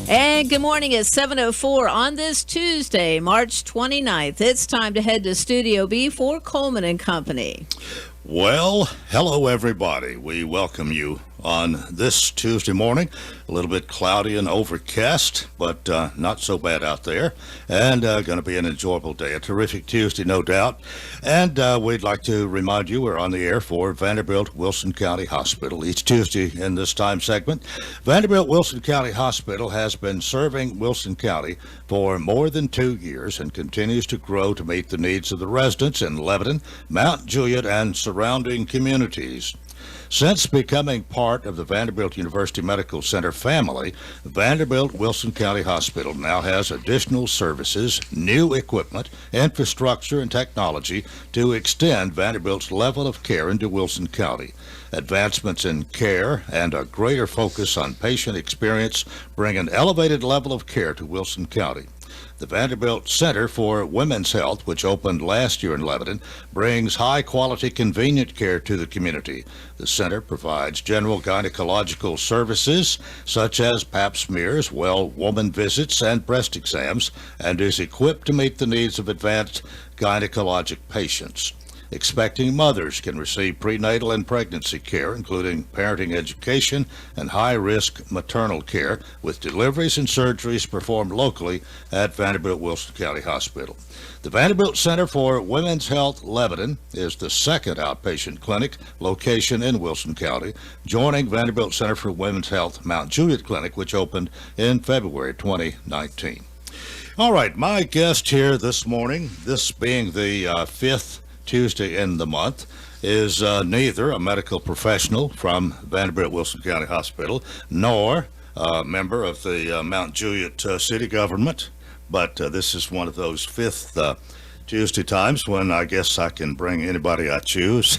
And good morning at 7:04 on this Tuesday, March 29th. It's time to head to Studio B for Coleman and Company. Well, hello everybody. We welcome you on this Tuesday morning. A little bit cloudy and overcast, but not so bad out there. And going to be an enjoyable day. A terrific Tuesday, no doubt. And we'd like to remind you we're on the air for Vanderbilt Wilson County Hospital each Tuesday in this time segment. Vanderbilt Wilson County Hospital has been serving Wilson County for more than 2 years and continues to grow to meet the needs of the residents in Lebanon, Mount Juliet, and surrounding communities. Since becoming part of the Vanderbilt University Medical Center family, Vanderbilt Wilson County Hospital now has additional services, new equipment, infrastructure, and technology to extend Vanderbilt's level of care into Wilson County. Advancements in care and a greater focus on patient experience bring an elevated level of care to Wilson County. The Vanderbilt Center for Women's Health, which opened last year in Lebanon, brings high-quality, convenient care to the community. The center provides general gynecological services such as pap smears, woman visits, and breast exams, and is equipped to meet the needs of advanced gynecologic patients. Expecting mothers can receive prenatal and pregnancy care, including parenting education and high-risk maternal care, with deliveries and surgeries performed locally at Vanderbilt Wilson County Hospital. The Vanderbilt Center for Women's Health Lebanon is the second outpatient clinic location in Wilson County, joining Vanderbilt Center for Women's Health Mount Juliet Clinic, which opened in February 2019. All right, my guest here this morning, this being the fifth Tuesday in the month, is neither a medical professional from Vanderbilt Wilson County Hospital nor a member of the Mount Juliet city government, but this is one of those fifth Tuesday times when I guess I can bring anybody I choose.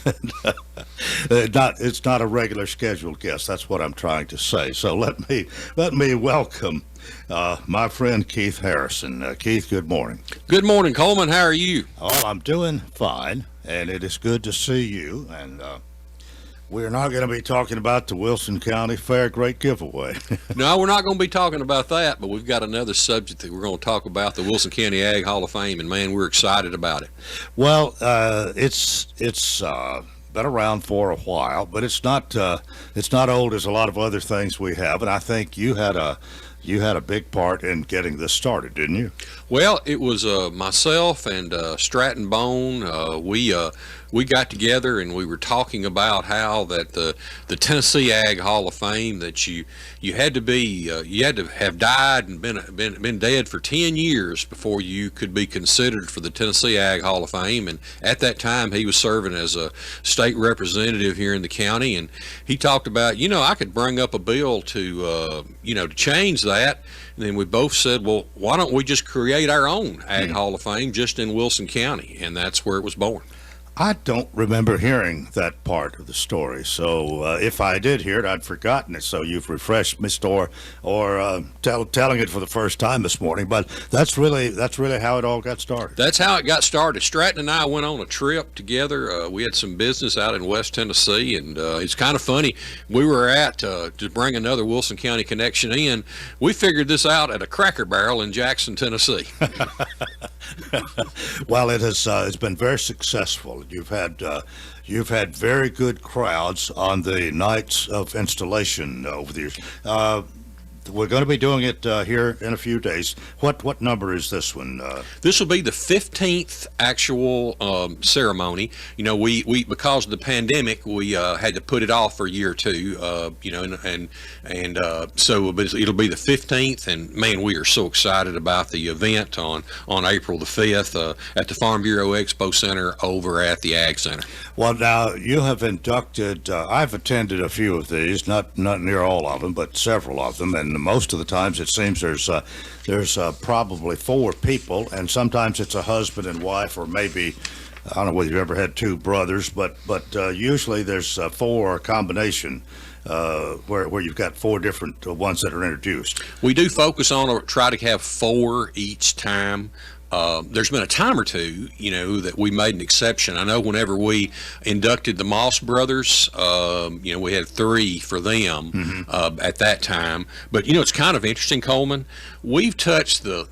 It's not a regular scheduled guest. That's what I'm trying to say. So let me welcome my friend Keith Harrison. Keith, good morning. Good morning, Coleman. How are you? Oh, I'm doing fine, and it is good to see you. And we're not going to be talking about the Wilson County Fair Great Giveaway. No, we're not going to be talking about that, but we've got another subject that we're going to talk about, the Wilson County Ag Hall of Fame, and man, we're excited about it. Well, it's been around for a while, but it's not old as a lot of other things we have, and I think you had a big part in getting this started, didn't you? Well, it was myself and Stratton Bone. We got together and we were talking about how that the Tennessee Ag Hall of Fame, that you had to have died and been dead for 10 years before you could be considered for the Tennessee Ag Hall of Fame. And at that time, he was serving as a state representative here in the county, and he talked about, I could bring up a bill to change that. And then we both said, well, why don't we just create our own Ag Hall of Fame just in Wilson County? And that's where it was born. I don't remember hearing that part of the story, so if I did hear it, I'd forgotten it. So you've refreshed me, or telling it for the first time this morning. But that's really how it all got started. That's how it got started. Stratton and I went on a trip together. We had some business out in West Tennessee, and it's kind of funny. We were to bring another Wilson County connection in. We figured this out at a Cracker Barrel in Jackson, Tennessee. Well, it's been very successful. You've had very good crowds on the nights of installation over the years. We're going to be doing it here in a few days. What number is this one? This will be the 15th actual ceremony. We because of the pandemic, we had to put it off for a year or two. So but it'll be the 15th, and man, we are so excited about the event on April the 5th at the Farm Bureau Expo Center over at the Ag Center. Well, now you have inducted. I've attended a few of these, not near all of them, but several of them, and most of the times it seems there's probably 4 people, and sometimes it's a husband and wife, or maybe, I don't know whether you've ever had 2 brothers, but usually there's 4 or a combination where you've got 4 different ones that are introduced. We do focus on try to have 4 each time. There's been a time or two, that we made an exception. I know whenever we inducted the Moss brothers, we had 3 for them at that time. But it's kind of interesting, Coleman. We've touched the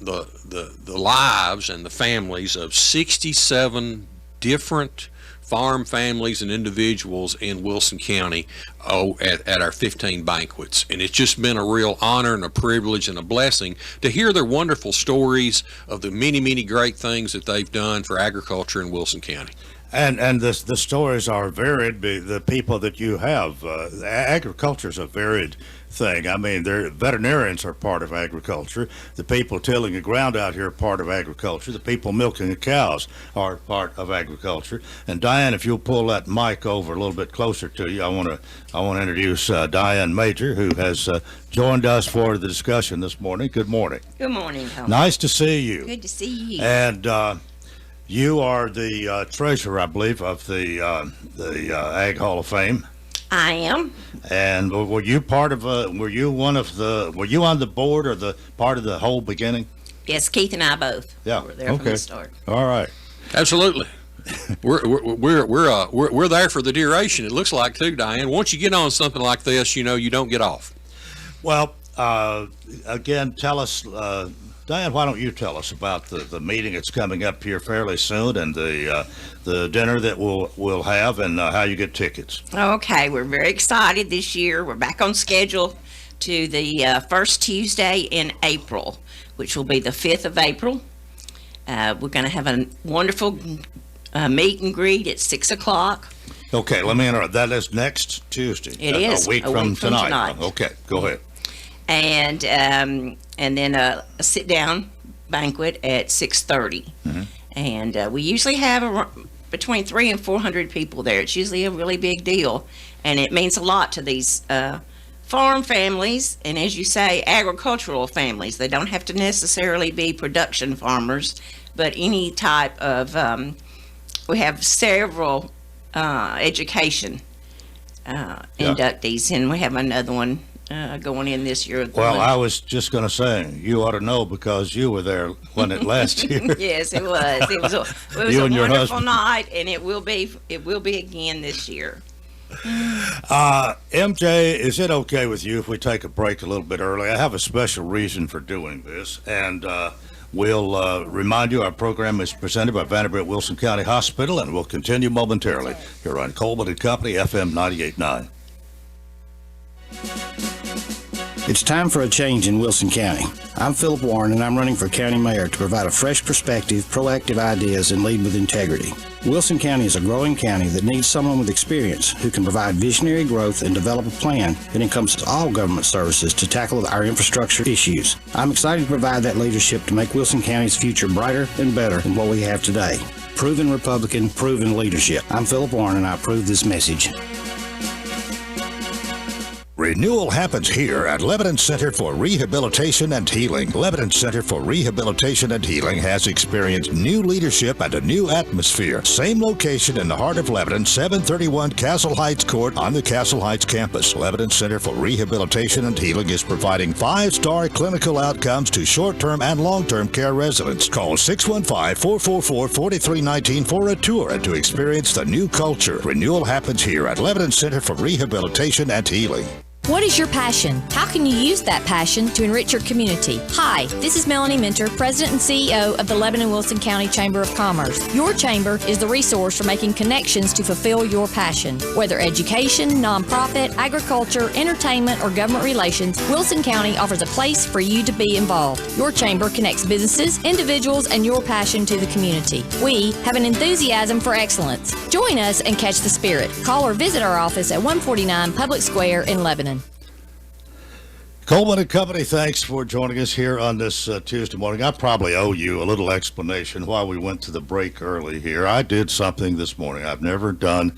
lives and the families of 67 different farm families and individuals in Wilson County at our 15 banquets. And it's just been a real honor and a privilege and a blessing to hear their wonderful stories of the many, many great things that they've done for agriculture in Wilson County. And the stories are varied. The people that you have, agriculture is a varied thing. I mean, veterinarians are part of agriculture. The people tilling the ground out here are part of agriculture. The people milking the cows are part of agriculture. And Diane, if you'll pull that mic over a little bit closer to you, I want to introduce Diane Major, who has joined us for the discussion this morning. Good morning. Good morning, Tom. Nice to see you. Good to see you. And you are the treasurer, I believe, of the Ag Hall of Fame. I am. And were you part of? Were you on the board or the part of the whole beginning? Yes, Keith and I both. Yeah. Were there from the start. All right. Absolutely. We're there for the duration. It looks like too, Diane. Once you get on something like this, you don't get off. Well, again, tell us, Diane. Why don't you tell us about the meeting that's coming up here fairly soon, and the dinner that we'll have, and how you get tickets. Okay, we're very excited this year. We're back on schedule to the first Tuesday in April, which will be the 5th of April. We're going to have a wonderful meet and greet at 6 o'clock. Okay, let me interrupt. That is next Tuesday. It is. A week from tonight. Okay, go ahead. And then a sit-down banquet at 6:30. And we usually have between 300 and 400 people there. It's usually a really big deal, and it means a lot to these farm families, and as you say, agricultural families. They don't have to necessarily be production farmers, but any type of, we have several education inductees, and we have another one going in this year. Well, I was just going to say, you ought to know because you were there when it last year. Yes, it was. It was a wonderful night, and it will be again this year. MJ, is it okay with you if we take a break a little bit early? I have a special reason for doing this, and we'll remind you our program is presented by Vanderbilt Wilson County Hospital, and we'll continue momentarily here on Coleman and Company, FM 98.9. It's time for a change in Wilson County. I'm Philip Warren, and I'm running for county mayor to provide a fresh perspective, proactive ideas, and lead with integrity. Wilson County is a growing county that needs someone with experience who can provide visionary growth and develop a plan that encompasses all government services to tackle our infrastructure issues. I'm excited to provide that leadership to make Wilson County's future brighter and better than what we have today. Proven Republican, proven leadership. I'm Philip Warren, and I approve this message. Renewal happens here at Lebanon Center for Rehabilitation and Healing. Lebanon Center for Rehabilitation and Healing has experienced new leadership and a new atmosphere. Same location in the heart of Lebanon, 731 Castle Heights Court on the Castle Heights campus. Lebanon Center for Rehabilitation and Healing is providing 5-star clinical outcomes to short-term and long-term care residents. Call 615-444-4319 for a tour and to experience the new culture. Renewal happens here at Lebanon Center for Rehabilitation and Healing. What is your passion? How can you use that passion to enrich your community? Hi, this is Melanie Minter, President and CEO of the Lebanon-Wilson County Chamber of Commerce. Your chamber is the resource for making connections to fulfill your passion. Whether education, nonprofit, agriculture, entertainment, or government relations, Wilson County offers a place for you to be involved. Your chamber connects businesses, individuals, and your passion to the community. We have an enthusiasm for excellence. Join us and catch the spirit. Call or visit our office at 149 Public Square in Lebanon. Coleman and Company, thanks for joining us here on this Tuesday morning. I probably owe you a little explanation why we went to the break early here. I did something this morning I've never done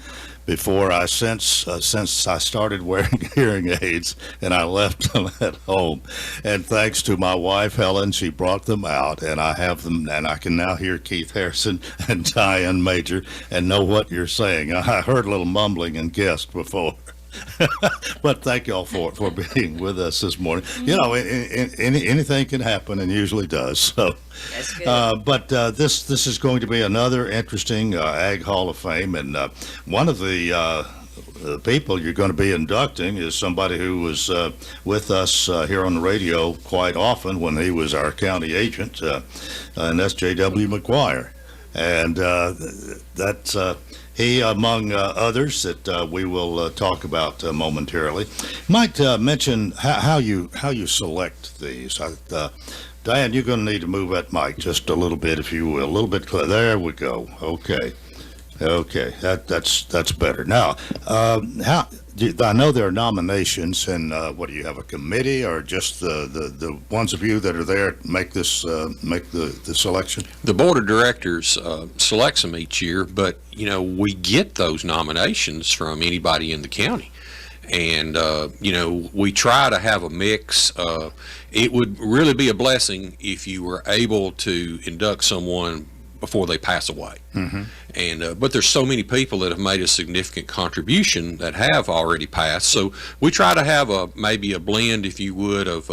before. Since I started wearing hearing aids, and I left them at home. And thanks to my wife, Helen, she brought them out, and I have them, and I can now hear Keith Harrison and Diane Major and know what you're saying. I heard a little mumbling and guessed before. But thank y'all for being with us this morning. You know, anything can happen, and usually does. So, That's good. but this is going to be another interesting Ag Hall of Fame, and one of the people you're going to be inducting is somebody who was with us here on the radio quite often when he was our county agent, and that's J.W. Mcguire. And that's he, among others that we will talk about momentarily. Might mention how you select these. Diane, you're going to need to move that mic just a little bit, if you will, a little bit. There we go. Okay, that's better. Now, I know there are nominations, and what do you have, a committee, or just the ones of you that are there make this make the selection? The board of directors selects them each year, but we get those nominations from anybody in the county, and we try to have a mix. It would really be a blessing if you were able to induct someone before they pass away. Mm-hmm. And but there's so many people that have made a significant contribution that have already passed. So we try to have maybe a blend, if you would, of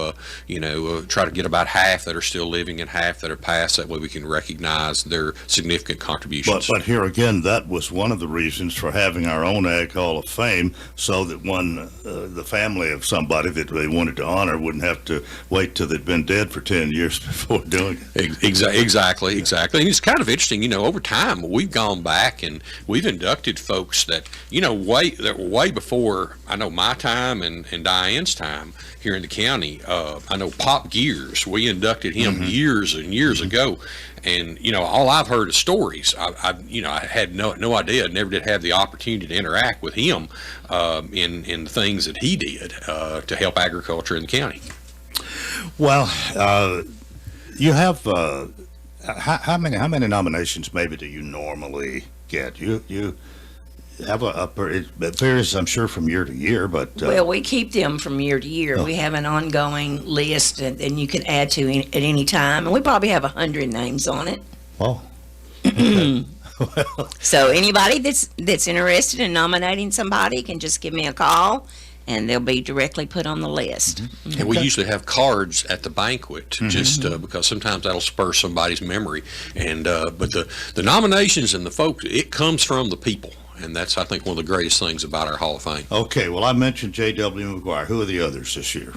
try to get about half that are still living and half that are passed. That way we can recognize their significant contributions. But here again, that was one of the reasons for having our own Ag Hall of Fame, so that when the family of somebody that they wanted to honor wouldn't have to wait till they'd been dead for 10 years before doing it. Exactly. And it's kind of interesting, over time we've gone back and we've inducted folks that way before I know my time and Diane's time here in the county. I know Pop Gears, we inducted him years and years ago, and all I've heard is stories. I had no idea, never did have the opportunity to interact with him in the things that he did to help agriculture in the county. Well, you have how many nominations maybe do you normally get? You have it varies, I'm sure, from year to year, but well, we keep them from year to year. We have an ongoing list, and you can add to at any time, and we probably have 100 names on it. Oh. Okay. So anybody that's interested in nominating somebody can just give me a call, and they'll be directly put on the list. And we usually have cards at the banquet, just because sometimes that'll spur somebody's memory. And but the nominations and the folks, it comes from the people, and that's, I think, one of the greatest things about our Hall of Fame. Okay, well, I mentioned J.W. Mcguire. Who are the others this year?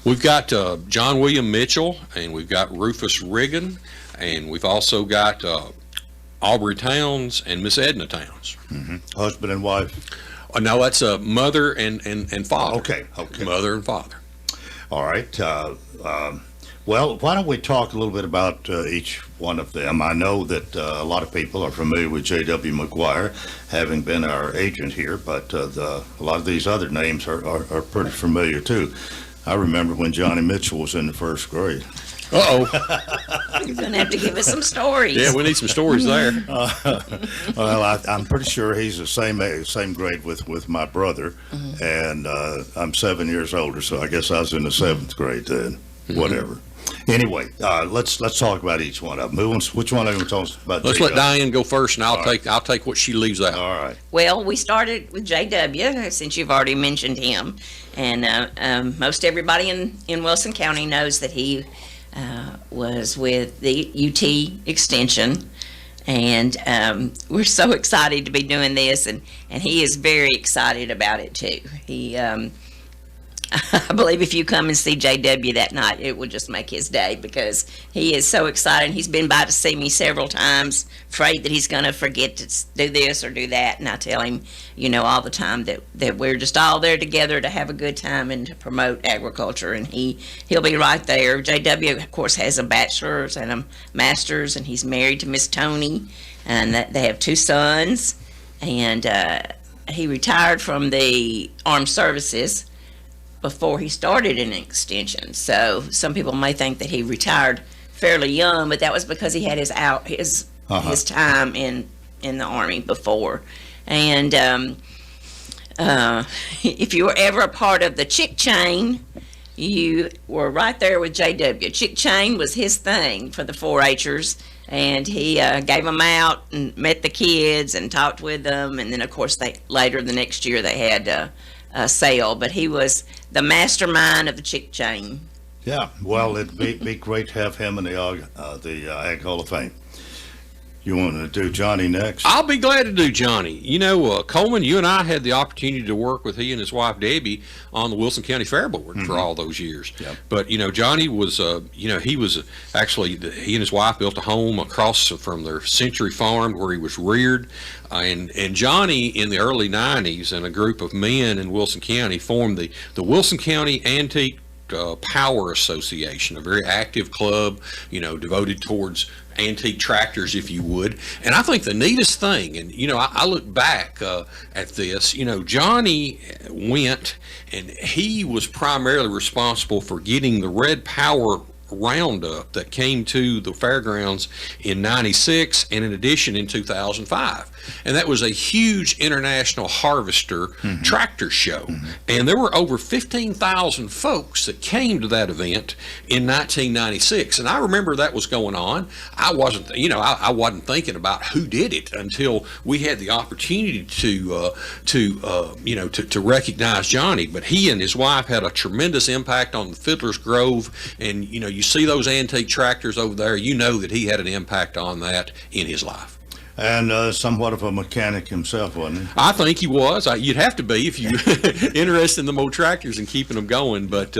We've got John William Mitchell, and we've got Rufus Reagan, and we've also got Aubrey Towns and Miss Edna Towns. Husband and wife? No, that's mother and father. Okay. Mother and father. All right. Well, why don't we talk a little bit about each one of them? I know that a lot of people are familiar with J.W. Mcguire, having been our agent here, but a lot of these other names are pretty familiar too. I remember when Johnny Mitchell was in the first grade. You're going to have to give us some stories. Yeah, we need some stories there. Well, I'm pretty sure he's the same grade with my brother, and I'm 7 years older, so I guess I was in the 7th grade then. Whatever. Anyway, let's talk about each one of them. Which one of them talks about? Let's let Diane go first, and I'll take what she leaves out. All right. Well, we started with J.W., since you've already mentioned him, and most everybody in Wilson County knows that he was with the UT Extension, and we're so excited to be doing this, and he is very excited about it too. He I believe if you come and see JW that night, it will just make his day, because he is so excited. He's been by to see me several times, afraid that he's going to forget to do this or do that. And I tell him, all the time that we're just all there together to have a good time and to promote agriculture. And he'll be right there. JW, of course, has a bachelor's and a master's, and he's married to Miss Tony, and they have 2 sons. And he retired from the armed services before he started in extension. So some people may think that he retired fairly young, but that was because he had his time in the Army before. And if you were ever a part of the chick chain, you were right there with JW. Chick chain was his thing for the 4-H'ers, and he gave them out and met the kids and talked with them. And then, of course, later the next year they had sale, but he was the mastermind of the chick chain. Yeah, well, it'd be great to have him in the Ag Hall of Fame. You want to do Johnny next? I'll be glad to do Johnny. You know, Coleman, you and I had the opportunity to work with he and his wife Debbie on the Wilson County Fair Board for all those years. Yep. But you know, Johnny was, he was actually he and his wife built a home across from their Century Farm where he was reared, and Johnny in the early '90s and a group of men in Wilson County formed the Wilson County Antique Power Association, a very active club, you know, devoted towards antique tractors, if you would. And I think the neatest thing, and you know, I look back at this, you know, Johnny went and he was primarily responsible for getting the Red Power roundup that came to the fairgrounds in '96 and in addition in 2005. And that was a huge international harvester tractor show. And there were over 15,000 folks that came to that event in 1996. And I remember that was going on. I wasn't thinking about who did it until we had the opportunity to recognize Johnny. But he and his wife had a tremendous impact on the Fiddler's Grove. And, you know, you see those antique tractors over there, you know that he had an impact on that in his life. And somewhat of a mechanic himself, wasn't he? I think he was. You'd have to be if you're interested in the old tractors and keeping them going. But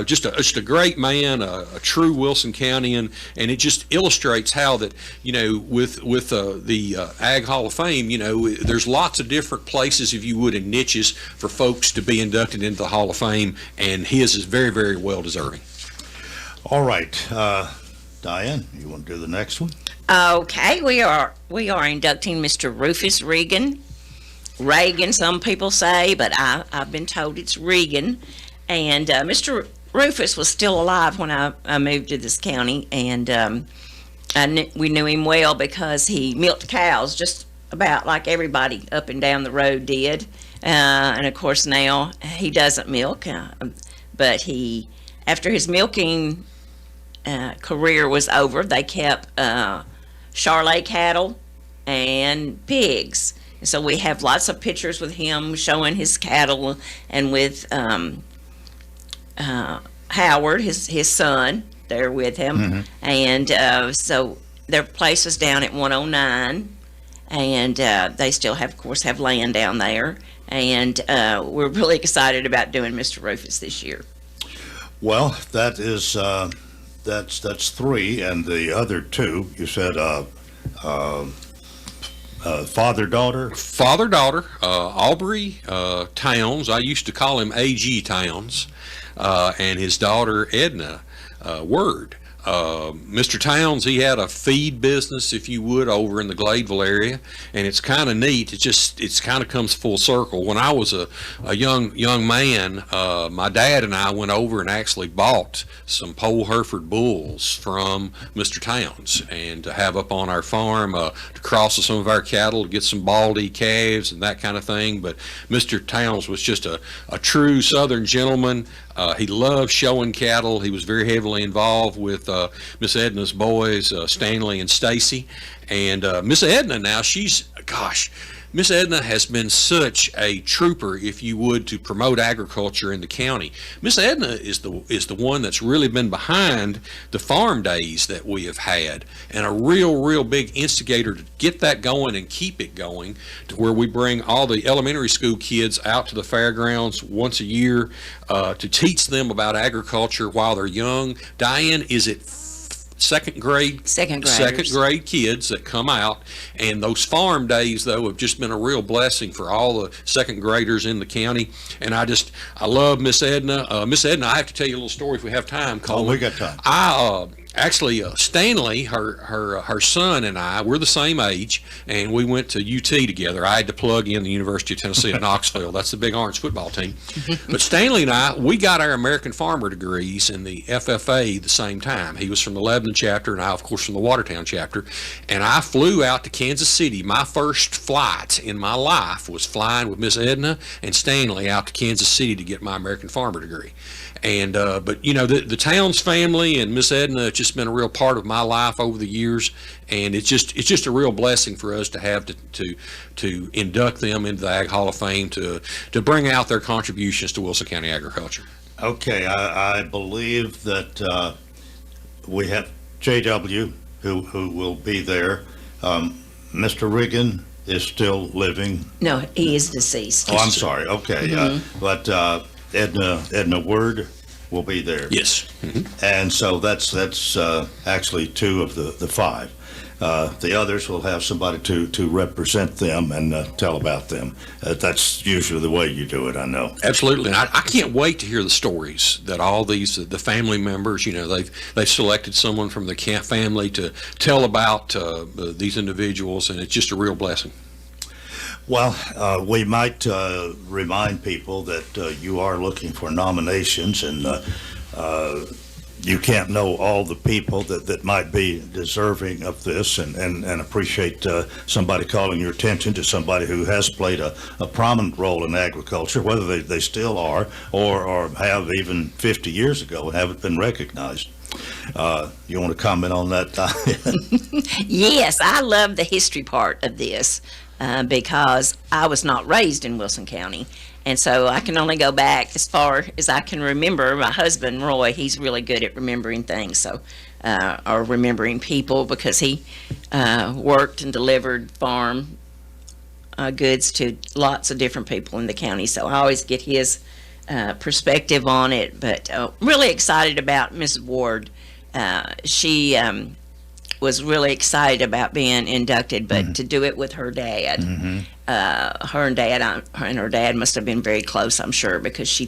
just a great man, a true Wilson Countyan, and it just illustrates how that, you know, with the Ag Hall of Fame, you know, there's lots of different places, if you would, and niches for folks to be inducted into the Hall of Fame, and his is very, very well deserving. All right, Diane, you want to do the next one? Okay, we are inducting Mr. Rufus Reagan. Reagan, some people say, but I've been told it's Reagan. And Mr. Rufus was still alive when I moved to this county, and we knew him well because he milked cows just about like everybody up and down the road did. And of course now he doesn't milk, but after his milking career was over, they kept Charolais cattle and pigs. And so we have lots of pictures with him showing his cattle and with Howard, his son, there with him. And so their place is down at 109, and they still of course have land down there. And we're really excited about doing Mr. Rufus this year. Well, that is that's three, and the other two you said father-daughter. Aubrey Towns. I used to call him A.G. Towns, and his daughter Edna Word. Mr. Towns, he had a feed business, if you would, over in the Gladeville area, and it's kind of neat. It's kind of comes full circle. When I was a young man, my dad and I went over and actually bought some Pole Hereford bulls from Mr. Towns, and to have up on our farm to cross with some of our cattle, to get some baldy calves and that kind of thing. But Mr. Towns was just a true Southern gentleman. He loved showing cattle. He was very heavily involved with Miss Edna's boys, Stanley and Stacy. And Miss Edna now, Miss Edna has been such a trooper, if you would, to promote agriculture in the county. Miss Edna is the one that's really been behind the farm days that we have had, and a real big instigator to get that going and keep it going, to where we bring all the elementary school kids out to the fairgrounds once a year to teach them about agriculture while they're young. Diane, is it second grade kids that come out, and those farm days though have just been a real blessing for all the second graders in the county. And I love Miss Edna. Miss Edna, I have to tell you a little story if we have time, Coleman. Oh, we got time. Actually, Stanley, her son, and I, we're the same age, and we went to UT together. I had to plug in the University of Tennessee at Knoxville. That's the Big Orange football team. But Stanley and I, we got our American Farmer degrees in the FFA the same time. He was from the Lebanon chapter, and I, of course, from the Watertown chapter. And I flew out to Kansas City. My first flight in my life was flying with Miss Edna and Stanley out to Kansas City to get my American Farmer degree. And but you know, the Towns family and Miss Edna just been a real part of my life over the years, and it's just a real blessing for us to have to induct them into the Ag Hall of Fame to bring out their contributions to Wilson County agriculture. Okay, I believe that we have JW who will be there. Mr. Reagan is still living. No, he is deceased. Oh, I'm sorry. Okay, but Edna Word will be there. Yes. And so that's actually two of the five. The others will have somebody to represent them and tell about them. That's usually the way you do it, I know. Absolutely, and I can't wait to hear the stories that all these the family members, they've selected someone from the Camp family to tell about these individuals, and it's just a real blessing. Well, we might remind people that you are looking for nominations, and you can't know all the people that might be deserving of this, and appreciate somebody calling your attention to somebody who has played a prominent role in agriculture, whether they still are or have even 50 years ago and haven't been recognized. You want to comment on that, Diane? Yes, I love the history part of this because I was not raised in Wilson County. And so I can only go back as far as I can remember. My husband, Roy, he's really good at remembering things, or remembering people, because he worked and delivered farm goods to lots of different people in the county. So I always get his perspective on it. But really excited about Mrs. Ward. She was really excited about being inducted, but to do it with her dad. Her and her dad must have been very close, I'm sure, because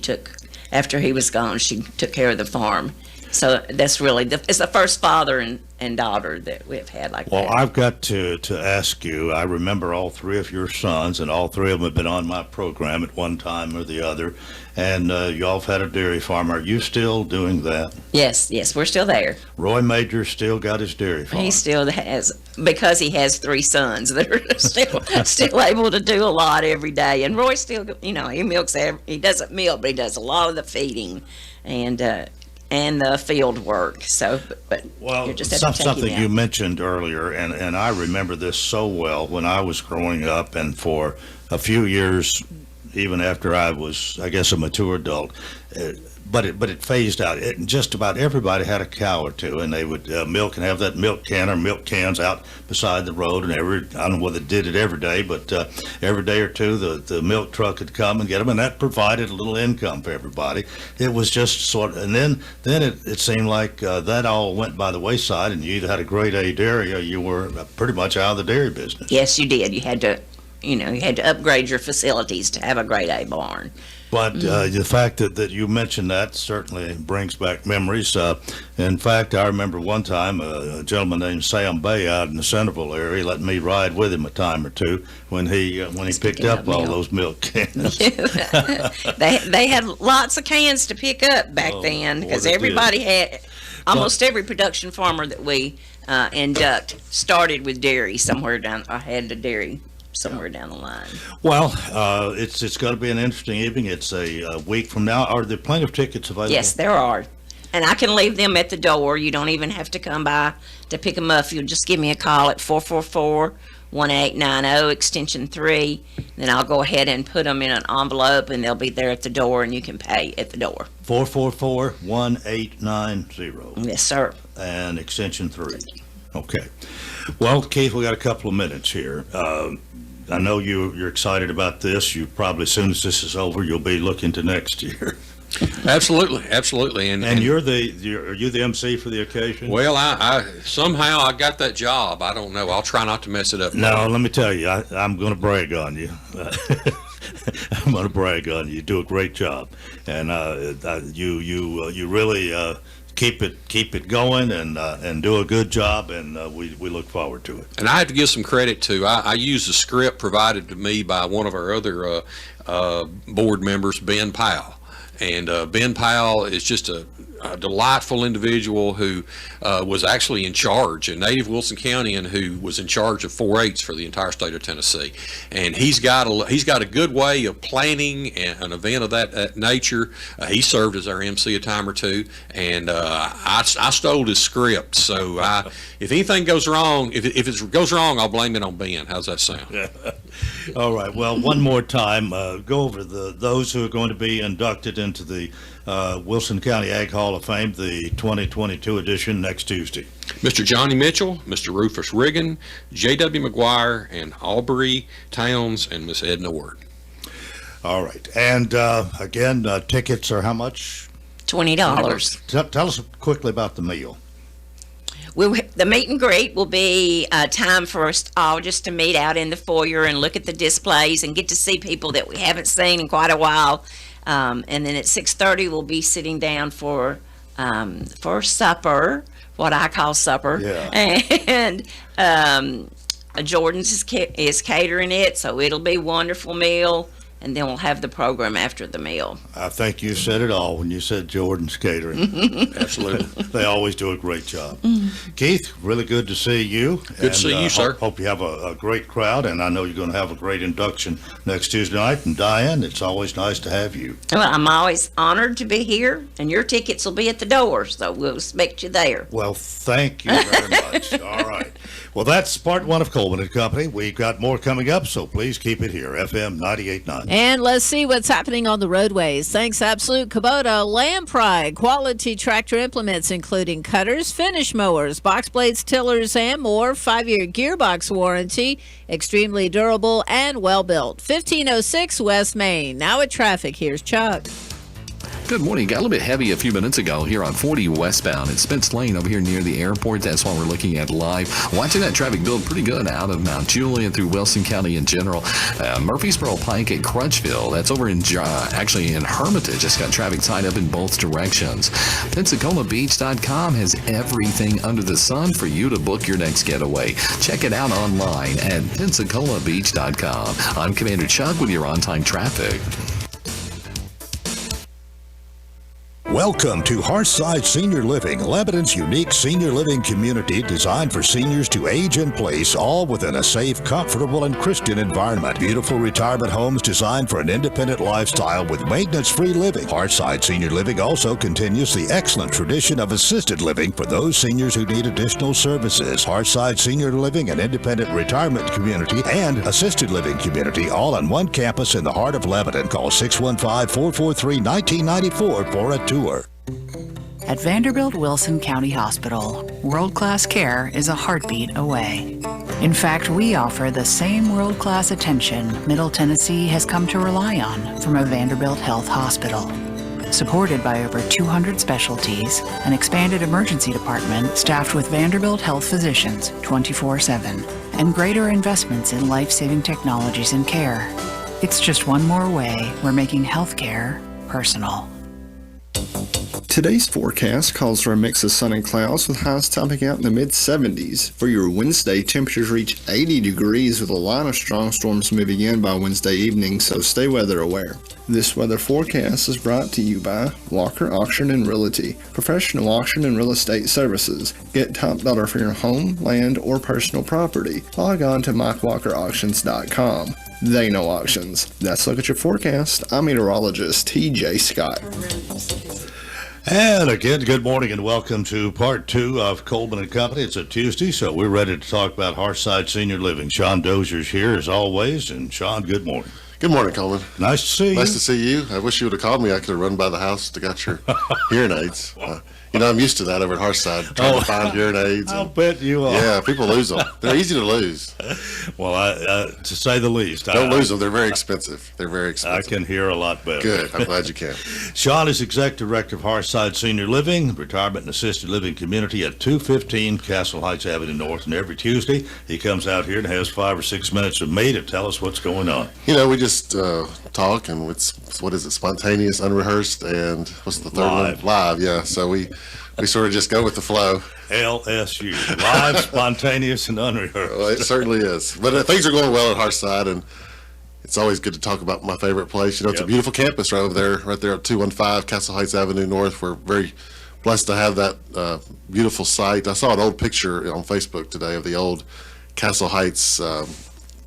after he was gone, she took care of the farm. So that's really, it's the first father and daughter that we've had like that. Well, I've got to ask you, I remember all three of your sons, and all three of them have been on my program at one time or the other, and y'all have had a dairy farm. Are you still doing that? Yes, we're still there. Roy Major still got his dairy farm. He still has, because he has three sons that are still able to do a lot every day. And Roy still, he milks, he doesn't milk, but he does a lot of the feeding and the field work. So, but well, you just have to take something him out. you mentioned earlier, and I remember this so well when I was growing up, and for a few years, even after I was, I guess, a mature adult. But it phased out. Just about everybody had a cow or two, and they would milk and have that milk can or milk cans out beside the road. And I don't know whether they did it every day, but every day or two, the milk truck would come and get them, and that provided a little income for everybody. It was just sort of, and then it seemed like that all went by the wayside, and you either had a grade A dairy or you were pretty much out of the dairy business. Yes, you did. You had to upgrade your facilities to have a grade A barn. But the fact that you mentioned that certainly brings back memories. In fact, I remember one time a gentleman named Sam Bay out in the Centerville area let me ride with him a time or two when he picked up all those milk cans. They had lots of cans to pick up back then, because everybody had, almost every production farmer that we induct started with dairy somewhere down. I had a dairy somewhere down the line. Well, it's going to be an interesting evening. It's a week from now. Are there plenty of tickets available? Yes, there are. And I can leave them at the door. You don't even have to come by to pick them up. You'll just give me a call at 444-1890, extension 3. Then I'll go ahead and put them in an envelope, and they'll be there at the door, and you can pay at the door. 444-1890. Yes, sir. And extension 3. Okay. Well, Keith, we got a couple of minutes here. I know you're excited about this. You probably, as soon as this is over, you'll be looking to next year. Absolutely. And are you the MC for the occasion? Well, I somehow I got that job. I don't know. I'll try not to mess it up. No, let me tell you, I'm going to brag on you. I'm going to brag on you. You do a great job, and you really keep it going and do a good job, and we look forward to it. And I have to give some credit to, I used a script provided to me by one of our other board members, Ben Powell. And Ben Powell is just a delightful individual who was actually in charge, a native Wilson County, and who was in charge of 4-H for the entire state of Tennessee. And he's got a good way of planning an event of that nature. He served as our MC a time or two, and I stole his script. So if anything goes wrong, if it goes wrong, I'll blame it on Ben. How's that sound? Yeah. All right. Well, one more time, go over those who are going to be inducted into the Wilson County Ag Hall of Fame, the 2022 edition, next Tuesday. Mr. Johnny Mitchell, Mr. Rufus Reagan, J.W. Mcguire, and Aubrey Towns, and Miss Edna Word. All right. And again, tickets are how much? $20. Tell us quickly about the meal. The meet and greet will be time for us all just to meet out in the foyer and look at the displays and get to see people that we haven't seen in quite a while. And then at 6:30, we'll be sitting down for supper, what I call supper. Yeah. And Jordan's is catering it, so it'll be a wonderful meal. And then we'll have the program after the meal. I think you said it all when you said Jordan's Catering. Absolutely. They always do a great job. Keith, really good to see you. Good to see you, sir. Hope you have a great crowd, and I know you're going to have a great induction next Tuesday night. And Diane, it's always nice to have you. Well, I'm always honored to be here, and your tickets will be at the door, so we'll expect you there. Well, thank you very much. All right. Well, that's part one of Coleman and Company. We've got more coming up, so please keep it here, FM 98.9. And let's see what's happening on the roadways. Thanks, Absolute Kubota, Lampride, quality tractor implements, including cutters, finish mowers, box blades, tillers, and more. 5-year gearbox warranty, extremely durable and well-built. 1506 West Main. Now at traffic, here's Chuck. Good morning. Got a little bit heavy a few minutes ago here on 40 westbound at Spence Lane over here near the airport. That's what we're looking at live. Watching that traffic build pretty good out of Mount Juliet through Wilson County in general. Murfreesboro Pike at Crutchville. That's over in actually in Hermitage. It's got traffic tied up in both directions. PensacolaBeach.com has everything under the sun for you to book your next getaway. Check it out online at PensacolaBeach.com. I'm Commander Chuck with your on-time traffic. Welcome to Hearthside Senior Living, Lebanon's unique senior living community designed for seniors to age in place, all within a safe, comfortable, and Christian environment. Beautiful retirement homes designed for an independent lifestyle with maintenance-free living. Hearthside Senior Living also continues the excellent tradition of assisted living for those seniors who need additional services. Hearthside Senior Living, an independent retirement community and assisted living community, all on one campus in the heart of Lebanon. Call 615-443-1994 for a tour. At Vanderbilt Wilson County Hospital, world-class care is a heartbeat away. In fact, we offer the same world-class attention Middle Tennessee has come to rely on from a Vanderbilt Health hospital. Supported by over 200 specialties, an expanded emergency department staffed with Vanderbilt Health physicians 24/7, and greater investments in life-saving technologies and care. It's just one more way we're making healthcare personal. Today's forecast calls for a mix of sun and clouds with highs topping out in the mid-70s. For your Wednesday, temperatures reach 80 degrees with a line of strong storms moving in by Wednesday evening, so stay weather aware. This weather forecast is brought to you by Walker Auction and Realty, professional auction and real estate services. Get top dollar for your home, land, or personal property. Log on to MikeWalkerAuctions.com. They know auctions. Let's look at your forecast. I'm meteorologist TJ Scott. And again, good morning and welcome to part two of Coleman and Company. It's a Tuesday, so we're ready to talk about Hearthside Senior Living. Sean Dozier's here as always, and Sean, good morning. Good morning, Coleman. Nice to see you. Nice to see you. I wish you would have called me. I could have run by the house to get your hearing aids. I'm used to that over at Hearthside, trying to find hearing aids. I'll bet you are. Yeah, people lose them. They're easy to lose. Well, to say the least. Don't lose them. They're very expensive. They're very expensive. I can hear a lot better. Good. I'm glad you can. Sean is Executive Director of Hearthside Senior Living, Retirement and Assisted Living Community at 215 Castle Heights Avenue North. And every Tuesday, he comes out here and has 5 or 6 minutes with me to tell us what's going on. We just talk, and it's, what is it, spontaneous, unrehearsed, and what's the third one? Live, yeah. So we sort of just go with the flow. LSU, live, spontaneous, and unrehearsed. Well, it certainly is. But things are going well at Hearthside, and it's always good to talk about my favorite place. It's a beautiful campus right there at 215 Castle Heights Avenue North. We're very blessed to have that beautiful site. I saw an old picture on Facebook today of the old Castle Heights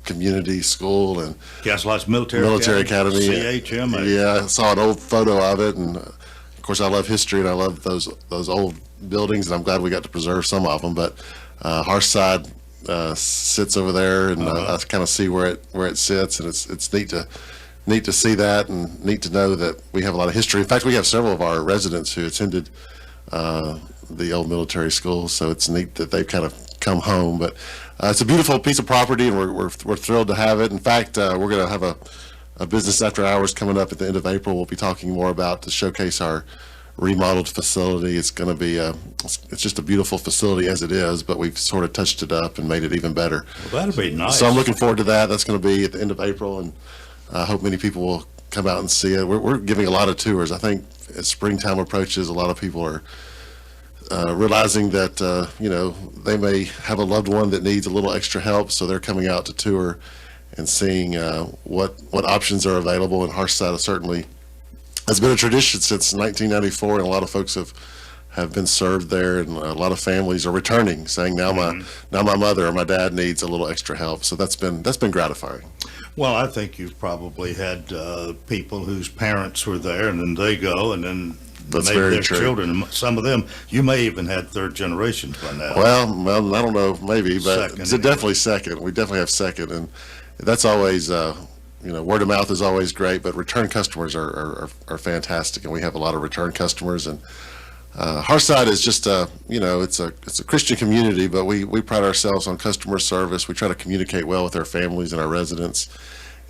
community school and Castle Heights Military Academy. CHMA. Yeah, I saw an old photo of it, and of course I love history and I love those old buildings, and I'm glad we got to preserve some of them. But Hearthside sits over there, and I kind of see where it sits, and it's neat to see that, and neat to know that we have a lot of history. In fact, we have several of our residents who attended the old military school, so it's neat that they've kind of come home. But it's a beautiful piece of property, and we're thrilled to have it. In fact, we're going to have a business after hours coming up at the end of April. We'll be talking more about to showcase our remodeled facility. It's going to be it's just a beautiful facility as it is, but we've sort of touched it up and made it even better. Well, that'll be nice. So I'm looking forward to that. That's going to be at the end of April, and I hope many people will come out and see it. We're giving a lot of tours. I think as springtime approaches, a lot of people are realizing that they may have a loved one that needs a little extra help, so they're coming out to tour and seeing what options are available. And Hearthside certainly has been a tradition since 1994, and a lot of folks have been served there, and a lot of families are returning, saying now my mother or my dad needs a little extra help. So that's been gratifying. Well, I think you've probably had people whose parents were there, and then they go, and then That's maybe very their true. children. And some of them, you may even had third generations by now. Well, I don't know, maybe, but Second, it's definitely second. We definitely have second, and that's always, word of mouth is always great, but return customers are fantastic, and we have a lot of return customers. And Hearthside is just it's a Christian community, but we pride ourselves on customer service. We try to communicate well with our families and our residents,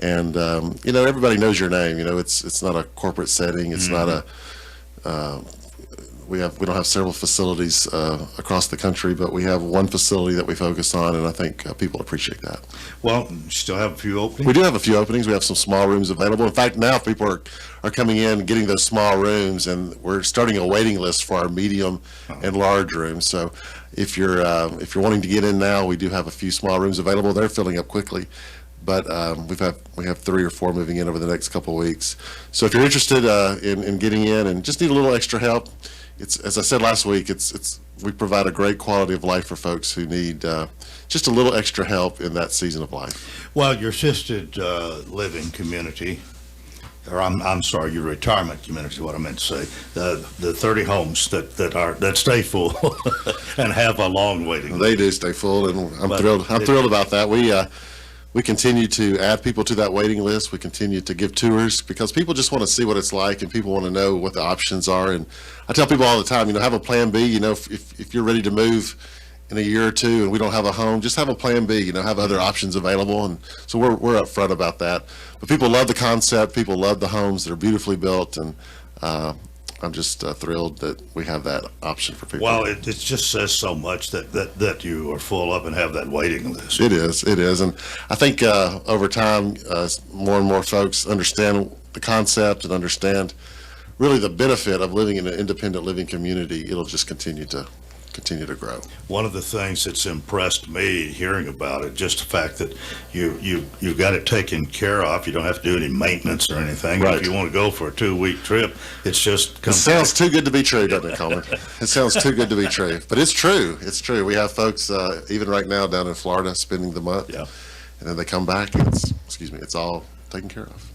and everybody knows your name. It's not a corporate setting. It's not a we don't have several facilities across the country, but we have one facility that we focus on, and I think people appreciate that. Well, you still have a few openings? We do have a few openings. We have some small rooms available. In fact, now people are coming in and getting those small rooms, and we're starting a waiting list for our medium and large rooms. So if you're wanting to get in now, we do have a few small rooms available. They're filling up quickly, but we have 3 or 4 moving in over the next couple of weeks. So if you're interested in getting in and just need a little extra help, it's, as I said last week, we provide a great quality of life for folks who need just a little extra help in that season of life. Well, your assisted living community, or I'm sorry, your retirement community is what I meant to say. The 30 homes that stay full and have a long waiting list. They do stay full, and I'm thrilled about that. We continue to add people to that waiting list. We continue to give tours because people just want to see what it's like, and people want to know what the options are. And I tell people all the time, have a plan B. If you're ready to move in a year or two and we don't have a home, just have a plan B. Have other options available. And so we're upfront about that. But people love the concept. People love the homes that are beautifully built, and I'm just thrilled that we have that option for people. Well, it just says so much that you are full up and have that waiting list. It is, and I think over time, more and more folks understand the concept and understand really the benefit of living in an independent living community. It'll just continue to grow. One of the things that's impressed me hearing about it, just the fact that you got it taken care of. You don't have to do any maintenance or anything. Right. If you want to go for a 2-week trip, it's just. It sounds too good to be true, doesn't it, Coleman? It sounds too good to be true, but it's true. It's true. We have folks even right now down in Florida spending the month, Yeah. and then they come back and it's all taken care of.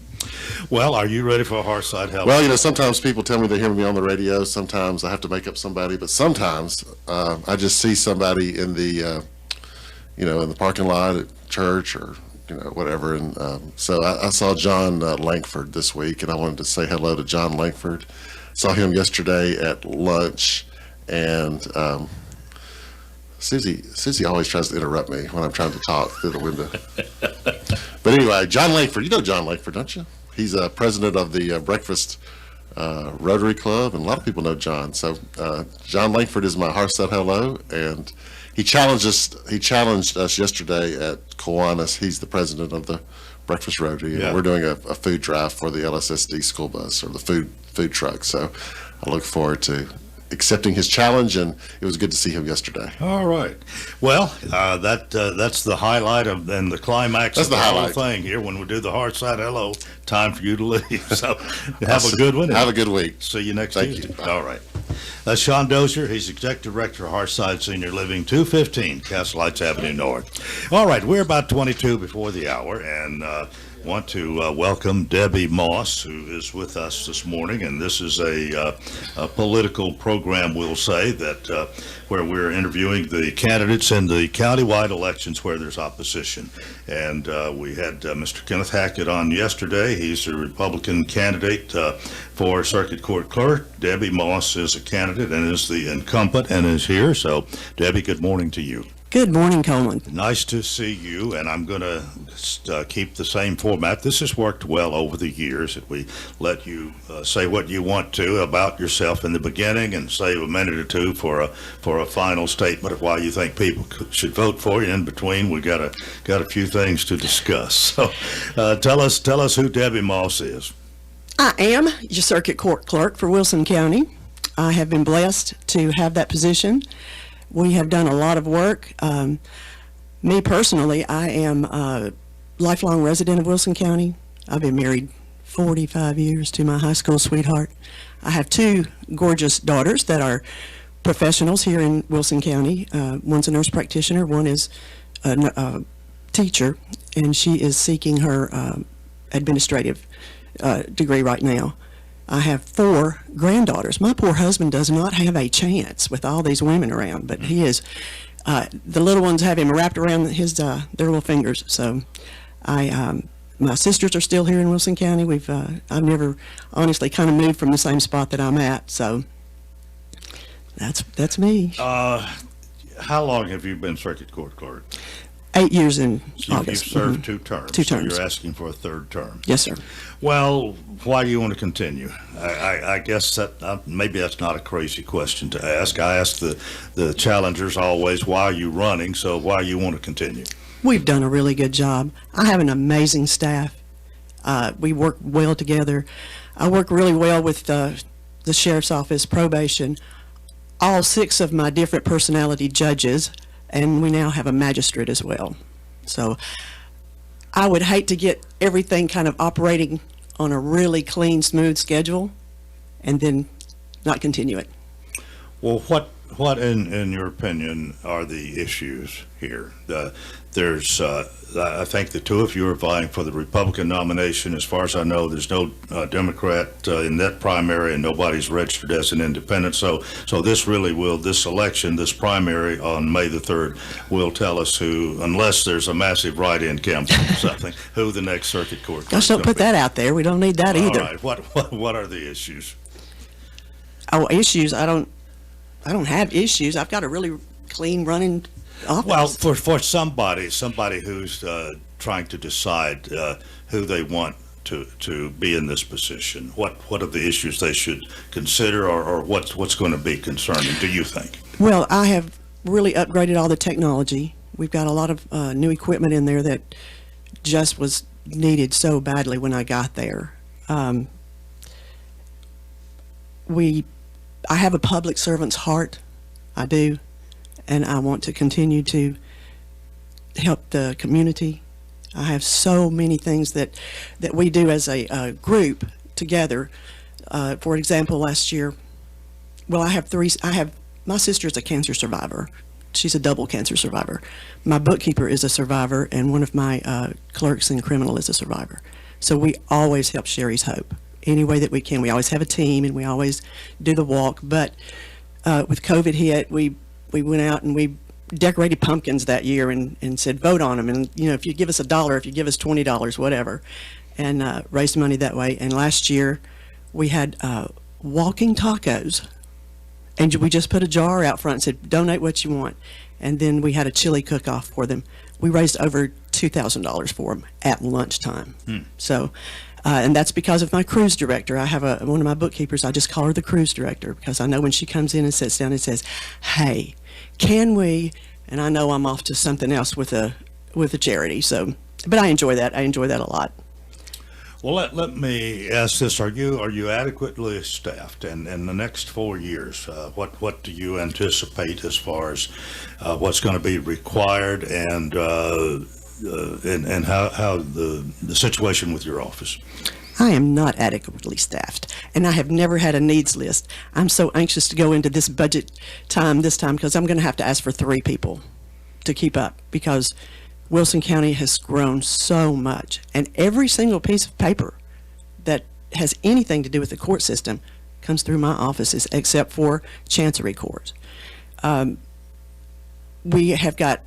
Well, are you ready for a Hearthside help? Well, sometimes people tell me they hear me on the radio. Sometimes I have to make up somebody, but sometimes I just see somebody in the, in the parking lot at church or, whatever. And so I saw John Langford this week, and I wanted to say hello to John Langford. Saw him yesterday at lunch, and Susie always tries to interrupt me when I'm trying to talk through the window. But anyway, John Langford, you know John Langford, don't you? He's president of the Breakfast Rotary Club, and a lot of people know John. So John Langford is my Hearthside hello, and he challenged us yesterday at Kiwanis. He's the president of the Breakfast Rotary, and we're doing a food drive for the LSSD school bus, or the food truck. So I look forward to accepting his challenge, and it was good to see him yesterday. All right. Well, that's the highlight of and the climax That's of the the whole highlight. thing here. When we do the Hearthside hello, time for you to leave. So have a good one. Have a good week. See you next Thank Tuesday. you. All right. That's Sean Dozier. He's Executive Director of Hearthside Senior Living, 215 Castle Heights Avenue North. All right. We're about 22 before the hour, and want to welcome Debbie Moss, who is with us this morning, and this is a political program, we'll say, that where we're interviewing the candidates in the countywide elections where there's opposition. And we had Mr. Kenneth Hackett on yesterday. He's a Republican candidate for Circuit Court Clerk. Debbie Moss is a candidate and is the incumbent and is here. So, Debbie, good morning to you. Good morning, Coleman. Nice to see you, and I'm going to keep the same format. This has worked well over the years, that we let you say what you want to about yourself in the beginning and save a minute or two for a final statement of why you think people should vote for you. In between, we got a few things to discuss. So tell us who Debbie Moss is. I am your Circuit Court Clerk for Wilson County. I have been blessed to have that position. We have done a lot of work. Me personally, I am a lifelong resident of Wilson County. I've been married 45 years to my high school sweetheart. I have two gorgeous daughters that are professionals here in Wilson County. One's a nurse practitioner, one is a teacher, and she is seeking her administrative degree right now. I have 4 granddaughters. My poor husband does not have a chance with all these women around, but he is, the little ones have him wrapped around his, their little fingers. So my sisters are still here in Wilson County. I've never honestly kind of moved from the same spot that I'm at. So that's me. How long have you been Circuit Court Clerk? 8 years in So August. you've served 2 terms. 2 terms. So you're asking for a 3rd term. Yes, sir. Well, why do you want to continue? I guess that maybe that's not a crazy question to ask. I ask the challengers always, why are you running? So why you want to continue? We've done a really good job. I have an amazing staff. We work well together. I work really well with the Sheriff's Office, probation, all 6 of my different personality judges, and we now have a magistrate as well. So I would hate to get everything kind of operating on a really clean, smooth schedule and then not continue it. Well, what in your opinion are the issues here? There's I think the 2 of you are vying for the Republican nomination. As far as I know, there's no Democrat in that primary, and nobody's registered as an independent. So this election, this primary on May the 3rd, will tell us who, unless there's a massive write-in campaign or something, who the next Circuit Court. Gosh, don't put that out there. We don't need that either. All right. What are the issues? Oh, issues? I don't have issues. I've got a really clean running office. Well, for somebody who's trying to decide who they want to be in this position, what are the issues they should consider, or what's going to be concerning, do you think? Well, I have really upgraded all the technology. We've got a lot of new equipment in there that just was needed so badly when I got there. I have a public servant's heart. I do. And I want to continue to help the community. I have so many things that we do as a group together. For example, last year, well, my sister is a cancer survivor. She's a double cancer survivor. My bookkeeper is a survivor, and one of my clerks in criminal is a survivor. So we always help Sherry's Hope any way that we can. We always have a team, and we always do the walk. But with COVID hit, we went out and we decorated pumpkins that year and said, vote on them. And, if you give us $1, if you give us $20, whatever, and raised money that way. And last year we had walking tacos, and we just put a jar out front and said, donate what you want. And then we had a chili cook-off for them. We raised over $2,000 for them at lunchtime. So, and that's because of my cruise director. I have one of my bookkeepers, I just call her the cruise director, because I know when she comes in and sits down and says, hey, can we, and I know I'm off to something else with a charity. So, but I enjoy that. I enjoy that a lot. Well, let me ask this: Are you adequately staffed? And in the next 4 years, what do you anticipate as far as what's going to be required, and how the situation with your office? I am not adequately staffed, and I have never had a needs list. I'm so anxious to go into this budget time this time because I'm going to have to ask for 3 people to keep up, because Wilson County has grown so much, and every single piece of paper that has anything to do with the court system comes through my offices, except for Chancery Court. We have got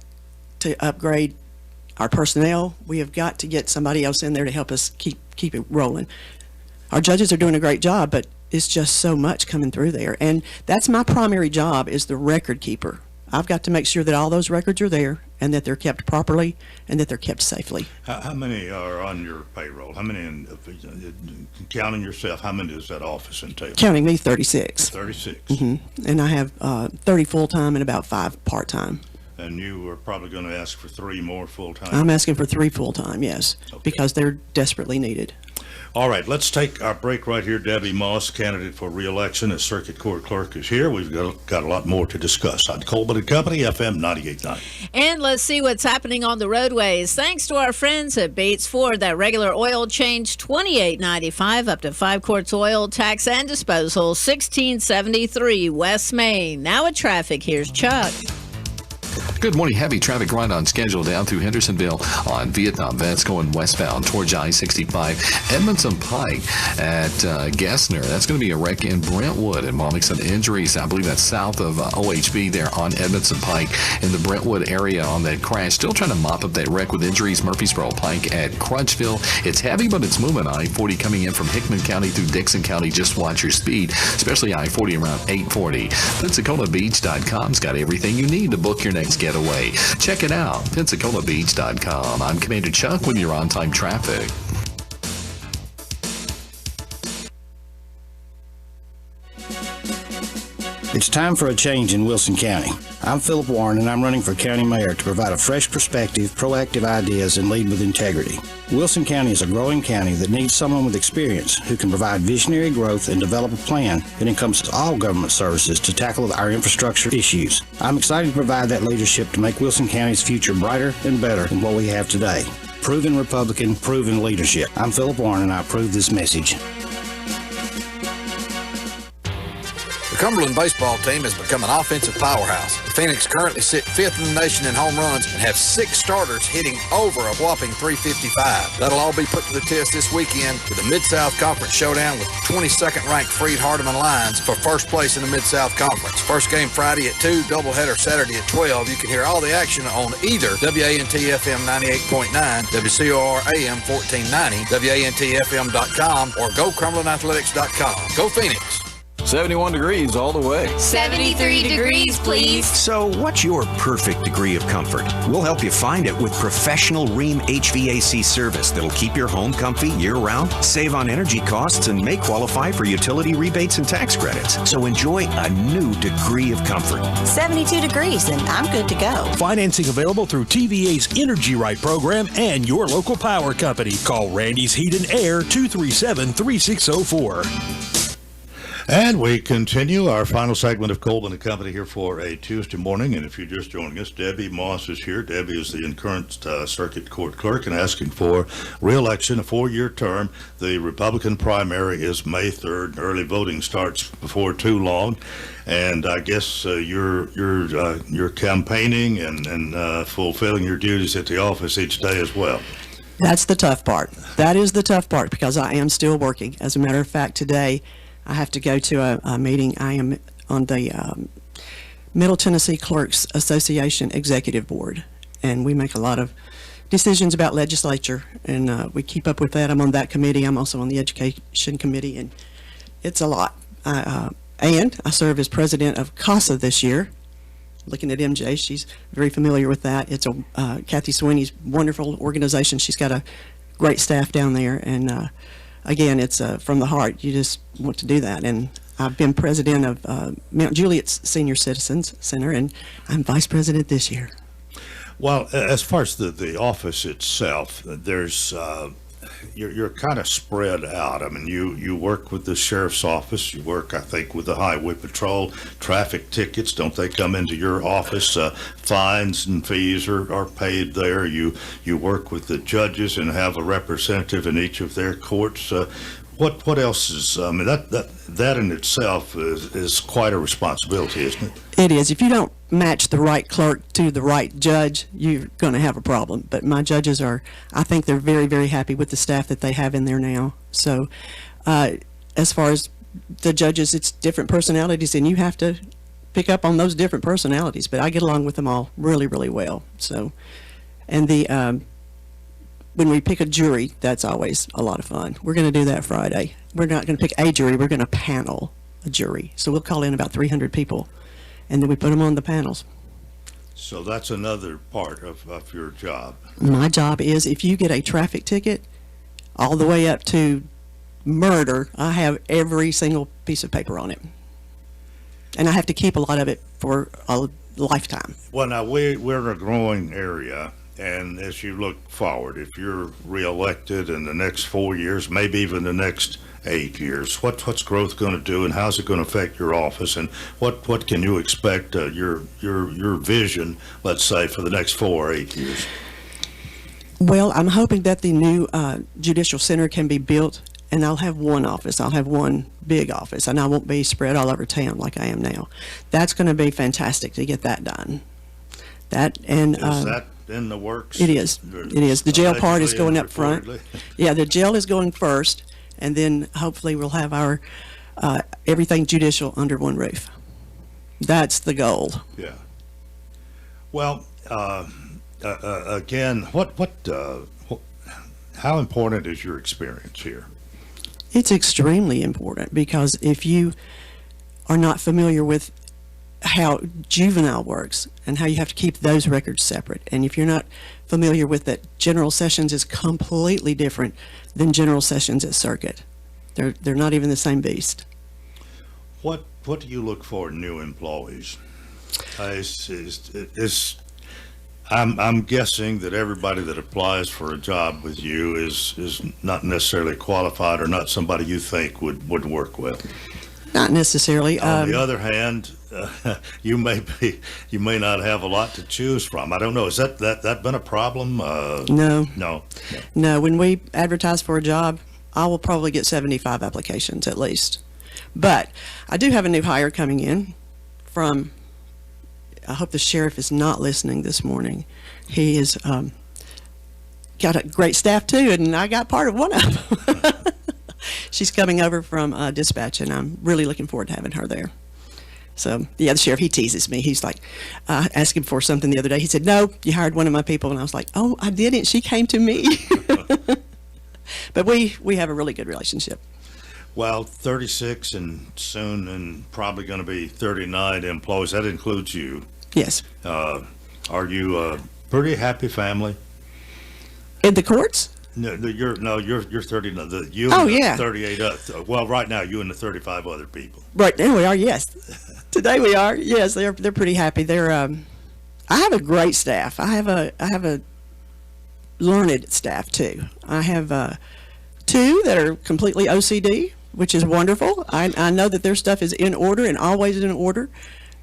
to upgrade our personnel. We have got to get somebody else in there to help us keep it rolling. Our judges are doing a great job, but it's just so much coming through there, and that's my primary job, is the record keeper. I've got to make sure that all those records are there and that they're kept properly and that they're kept safely. How many are on your payroll? How many, counting yourself, how many does that office entail? Counting me, 36. 36. Mm-hmm. And I have 30 full-time and about 5 part-time. And you are probably going to ask for 3 more full-time? I'm asking for 3 full-time, yes, because they're desperately needed. All right, let's take our break right here. Debbie Moss, candidate for re-election as Circuit Court Clerk, is here. We've got a lot more to discuss on Coleman and Company, FM 98.9. And let's see what's happening on the roadways. Thanks to our friends at Bates Ford, that regular oil change $28.95 up to 5 quarts oil, tax and disposal, $16.73 West Main. Now at traffic, here's Chuck. Good morning. Heavy traffic right on schedule down through Hendersonville on Vietnam Vets going westbound towards I-65. Edmondson Pike at Gessner. That's going to be a wreck in Brentwood involving some injuries. I believe that's south of OHB there on Edmondson Pike in the Brentwood area on that crash. Still trying to mop up that wreck with injuries. Murfreesboro Pike at Crutchville. It's heavy, but it's moving. I-40 coming in from Hickman County through Dixon County. Just watch your speed, especially I-40 around 840. PensacolaBeach.com's got everything you need to book your next getaway. Check it out, PensacolaBeach.com. I'm Commander Chuck with your on-time traffic. It's time for a change in Wilson County. I'm Philip Warren, and I'm running for County Mayor to provide a fresh perspective, proactive ideas, and lead with integrity. Wilson County is a growing county that needs someone with experience who can provide visionary growth and develop a plan that encompasses all government services to tackle our infrastructure issues. I'm excited to provide that leadership to make Wilson County's future brighter and better than what we have today. Proven Republican, proven leadership. I'm Philip Warren, and I approve this message. The Cumberland baseball team has become an offensive powerhouse. The Phoenix currently sit 5th in the nation in home runs and have 6 starters hitting over a whopping .355. That'll all be put to the test this weekend with the Mid-South Conference Showdown with 22nd ranked Freed-Hardeman Lions for first place in the Mid-South Conference. First game Friday at 2, doubleheader Saturday at 12. You can hear all the action on either WANT-FM 98.9, WCOR AM 1490, WANTFM.com, or GoCumberlandAthletics.com. Go Phoenix! 71 degrees all the way. 73 degrees, please. So what's your perfect degree of comfort? We'll help you find it with professional Rheem HVAC service that'll keep your home comfy year-round, save on energy costs, and may qualify for utility rebates and tax credits. So enjoy a new degree of comfort. 72 degrees, and I'm good to go. Financing available through TVA's Energy Right program and your local power company. Call Randy's Heat and Air 237-3604. And we continue our final segment of Coleman and Company here for a Tuesday morning. And if you're just joining us, Debbie Moss is here. Debbie is the current Circuit Court Clerk and asking for re-election, a 4-year term. The Republican primary is May 3rd. Early voting starts before too long. And I guess you're campaigning and fulfilling your duties at the office each day as well. That's the tough part. That is the tough part, because I am still working. As a matter of fact, today I have to go to a meeting. I am on the Middle Tennessee Clerks Association Executive Board, and we make a lot of decisions about legislature, and we keep up with that. I'm on that committee. I'm also on the Education Committee, and it's a lot. And I serve as president of CASA this year. Looking at MJ, she's very familiar with that. It's Kathy Sweeney's wonderful organization. She's got a great staff down there, and again, it's from the heart. You just want to do that. And I've been president of Mount Juliet's Senior Citizens Center, and I'm vice president this year. Well, as far as the office itself, there's you're kind of spread out. I mean, you work with the sheriff's office. You work, I think, with the highway patrol. Traffic tickets, don't they come into your office? Fines and fees are paid there. You work with the judges and have a representative in each of their courts. What else is? I mean, that in itself is quite a responsibility, isn't it? It is. If you don't match the right clerk to the right judge, you're going to have a problem. But my judges I think they're very, very happy with the staff that they have in there now. So as far as the judges, it's different personalities, and you have to pick up on those different personalities. But I get along with them all really, really well. So, and when we pick a jury, that's always a lot of fun. We're going to do that Friday. We're not going to pick a jury. We're going to panel a jury. So we'll call in about 300 people, and then we put them on the panels. So that's another part of your job. My job is, if you get a traffic ticket all the way up to murder, I have every single piece of paper on it. And I have to keep a lot of it for a lifetime. Well, now we're in a growing area. And as you look forward, if you're reelected in the next 4 years, maybe even the next 8 years, what's growth going to do, and how's it going to affect your office, and what can you expect your vision, let's say, for the next 4 or 8 years? Well, I'm hoping that the new judicial center can be built, and I'll have one office. I'll have one big office, and I won't be spread all over town like I am now. That's going to be fantastic to get that done. That and is that in the works? It is. It is. The jail part is going up front. Yeah, the jail is going first, and then hopefully we'll have our everything judicial under one roof. That's the goal. Yeah. Well, again, how important is your experience here? It's extremely important, because if you are not familiar with how juvenile works and how you have to keep those records separate, and if you're not familiar with that, general sessions is completely different than general sessions at circuit. They're not even the same beast. What do you look for in new employees? I'm guessing that everybody that applies for a job with you is not necessarily qualified, or not somebody you think would work with. Not necessarily. On the other hand, you may not have a lot to choose from. I don't know. Has that been a problem? No. No. When we advertise for a job, I will probably get 75 applications at least. But I do have a new hire coming in from, I hope the sheriff is not listening this morning. He has got a great staff too, and I got part of one of them. She's coming over from dispatch, and I'm really looking forward to having her there. So, yeah, the sheriff, he teases me. He's like, asking for something the other day. He said, "No, you hired one of my people." And I was like, "Oh, I didn't. She came to me." But we have a really good relationship. Well, 36 and soon and probably going to be 39 employees. That includes you. Yes. Are you a pretty happy family? In the courts? No, you're 30. You oh, and the yeah. 38. Well, right now you and the 35 other people. Right now we are. Yes. Today we are. Yes, they're pretty happy. They're. I have a great staff. I have a learned staff too. I have two that are completely OCD, which is wonderful. I know that their stuff is in order and always in order.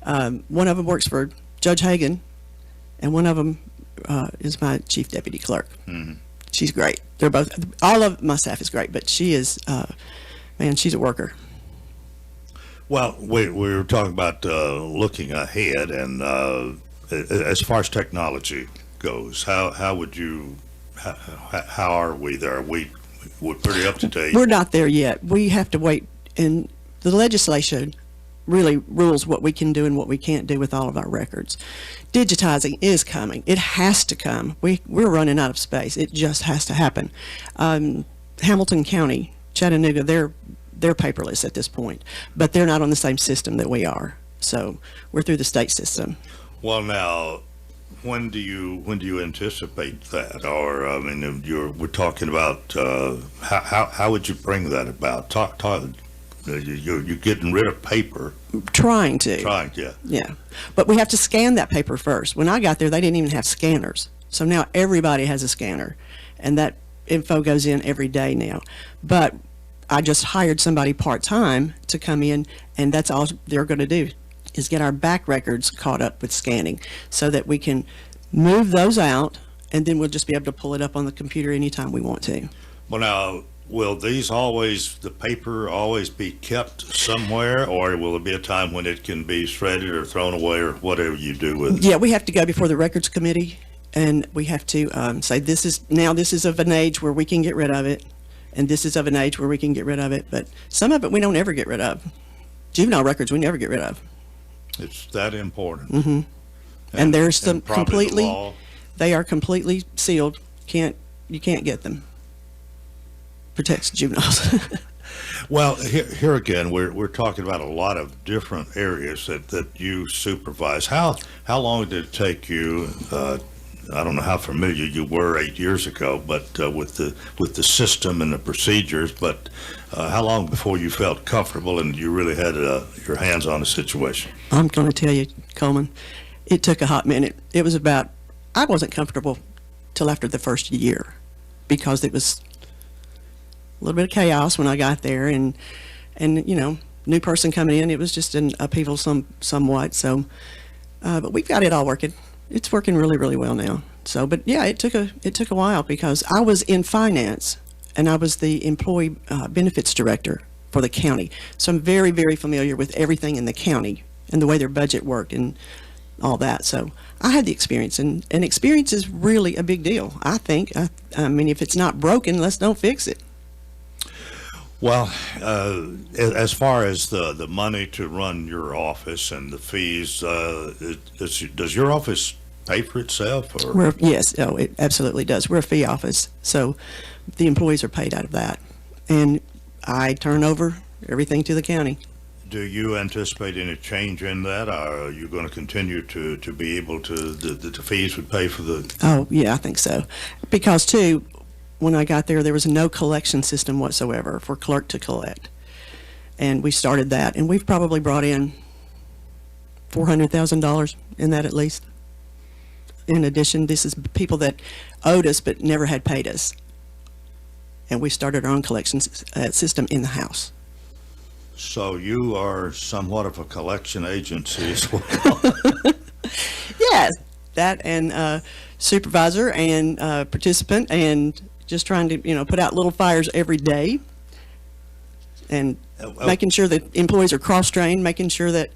One of them works for Judge Hagan, and one of them is my chief deputy clerk. Mm-hmm. She's great. They're both. All of my staff is great, but she is, man, she's a worker. Well, we were talking about looking ahead, and as far as technology goes, how would you? How are we there? We're pretty up to date. We're not there yet. We have to wait, and the legislation really rules what we can do and what we can't do with all of our records. Digitizing is coming. It has to come. We're running out of space. It just has to happen. Hamilton County, Chattanooga, they're paperless at this point, but they're not on the same system that we are. So we're through the state system. Well, now, when do you anticipate that? Or I mean, we're talking about how would you bring that about? Talk. You're getting rid of paper. Trying to. Yeah. Yeah. But we have to scan that paper first. When I got there, they didn't even have scanners. So now everybody has a scanner. And that info goes in every day now. But I just hired somebody part-time to come in, and that's all they're going to do is get our back records caught up with scanning so that we can move those out, and then we'll just be able to pull it up on the computer anytime we want to. Well, now, will the paper always be kept somewhere, or will there be a time when it can be shredded or thrown away or whatever you do with it? Yeah, we have to go before the records committee, and we have to say this is of an age where we can get rid of it, and this is of an age where we can get rid of it. But some of it we don't ever get rid of. Juvenile records we never get rid of. It's that important. Mm-hmm. And there's some completely, the they are completely sealed. You can't get them. Protects juveniles. Well, here again, we're talking about a lot of different areas that you supervise. How long did it take you? I don't know how familiar you were 8 years ago, but with the system and the procedures. But how long before you felt comfortable and you really had your hands on the situation? I'm going to tell you, Coleman, it took a hot minute. It was I wasn't comfortable till after the first year, because it was a little bit of chaos when I got there, and new person coming in. It was just an upheaval somewhat. So, but we've got it all working. It's working really, really well now. So, but yeah, it took a while, because I was in finance and I was the employee benefits director for the county. So I'm very, very familiar with everything in the county and the way their budget worked and all that. So I had the experience, and experience is really a big deal, I think. I mean, if it's not broken, let's don't fix it. Well, as far as the money to run your office and the fees, does your office pay for itself? Or? Yes, it absolutely does. We're a fee office, so the employees are paid out of that, and I turn over everything to the county. Do you anticipate any change in that? Are you going to continue to be able to, the fees would pay for the? Oh, yeah, I think so. Because, too, when I got there was no collection system whatsoever for clerk to collect. And we started that, and we've probably brought in $400,000 in that at least. In addition, this is people that owed us but never had paid us. And we started our own collection system in the house. So you are somewhat of a collection agency as well. Yes, that and supervisor and participant, and just trying to put out little fires every day, and making sure that employees are cross-trained, making sure that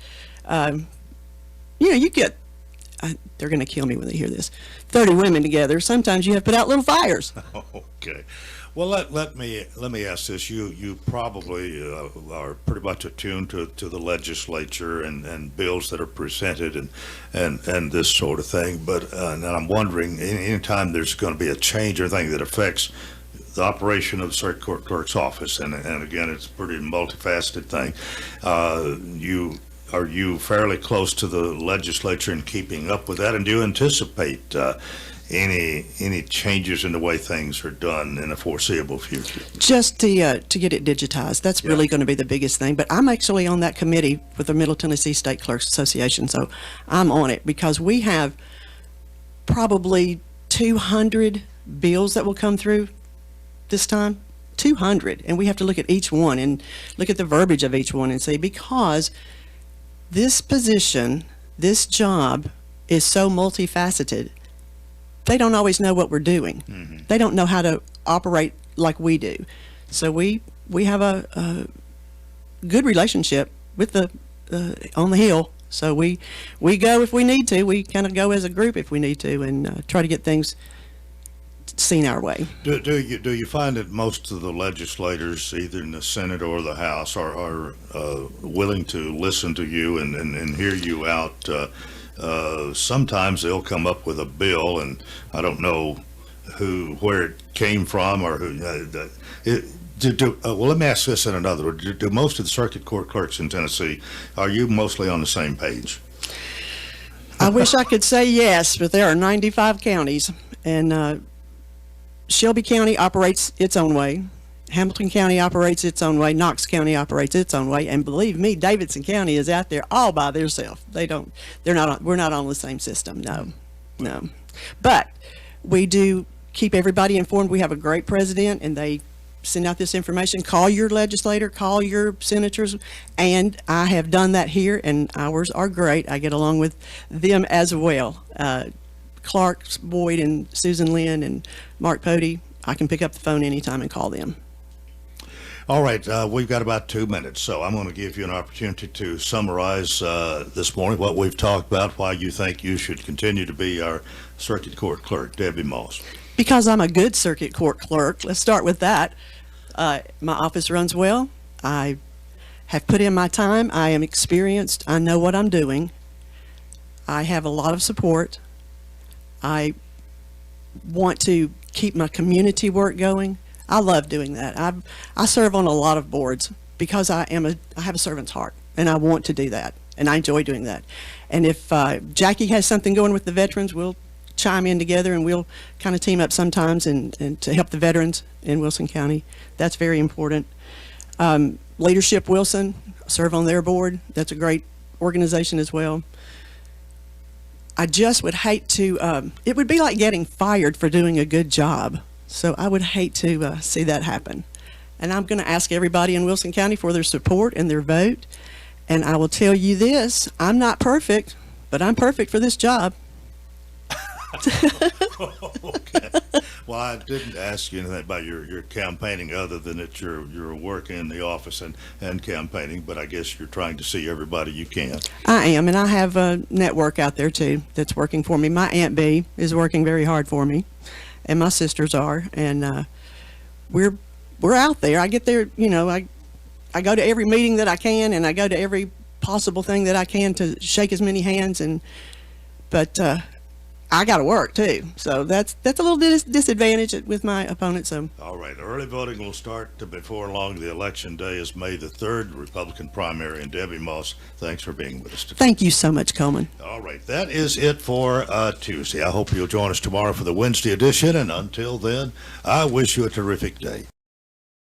you get they're going to kill me when they hear this, 30 women together. Sometimes you have to put out little fires. Okay. Well, let me ask this. You probably are pretty much attuned to the legislature and bills that are presented and this sort of thing. But and I'm wondering, anytime there's going to be a change or thing that affects the operation of the circuit court clerk's office, and again, it's a pretty multifaceted thing. Are you fairly close to the legislature in keeping up with that, and do you anticipate any changes in the way things are done in a foreseeable future? Just to get it digitized. That's really going to be the biggest thing. But I'm actually on that committee with the Middle Tennessee State Clerks Association, so I'm on it, because we have probably 200 bills that will come through this time. 200, and we have to look at each one and look at the verbiage of each one and say, because this position, this job is so multifaceted, they don't always know what we're doing. Mm-hmm. They don't know how to operate like we do. So we have a good relationship with the on the Hill. So we go if we need to. We kind of go as a group if we need to, and try to get things seen our way. Do you find that most of the legislators, either in the Senate or the House, are willing to listen to you and hear you out? Sometimes they'll come up with a bill, and I don't know where it came from or who. Well, let me ask this in another way. Do most of the circuit court clerks in Tennessee, are you mostly on the same page? I wish I could say yes, but there are 95 counties, and Shelby County operates its own way. Hamilton County operates its own way. Knox County operates its own way. And believe me, Davidson County is out there all by themselves. We're not on the same system. No. But we do keep everybody informed. We have a great president, and they send out this information. Call your legislator, call your senators, and I have done that here, and ours are great. I get along with them as well. Clark, Boyd, and Susan Lynn, and Mark Pody, I can pick up the phone anytime and call them. All right, we've got about 2 minutes, so I'm going to give you an opportunity to summarize this morning what we've talked about, why you think you should continue to be our circuit court clerk, Debbie Moss. Because I'm a good circuit court clerk. Let's start with that. My office runs well. I have put in my time. I am experienced. I know what I'm doing. I have a lot of support. I want to keep my community work going. I love doing that. I serve on a lot of boards because I have a servant's heart, and I want to do that, and I enjoy doing that. And if Jackie has something going with the veterans, we'll chime in together, and we'll kind of team up sometimes and to help the veterans in Wilson County. That's very important. Leadership Wilson, serve on their board. That's a great organization as well. I just would hate to, it would be like getting fired for doing a good job. So I would hate to see that happen. And I'm going to ask everybody in Wilson County for their support and their vote. And I will tell you this, I'm not perfect, but I'm perfect for this job. Okay. Well, I didn't ask you anything about your campaigning other than that you're working in the office and campaigning, but I guess you're trying to see everybody you can. I am, and I have a network out there too that's working for me. My Aunt Bee is working very hard for me, and my sisters are, and we're out there. I get there, you know, I go to every meeting that I can, and I go to every possible thing that I can to shake as many hands, but I got to work too, so that's a little disadvantage with my opponent. So all right, early voting will start before long. The election day is May the 3rd, Republican primary, and Debbie Moss, thanks for being with us today. Thank you so much, Coleman. All right, that is it for Tuesday. I hope you'll join us tomorrow for the Wednesday edition, and until then, I wish you a terrific day.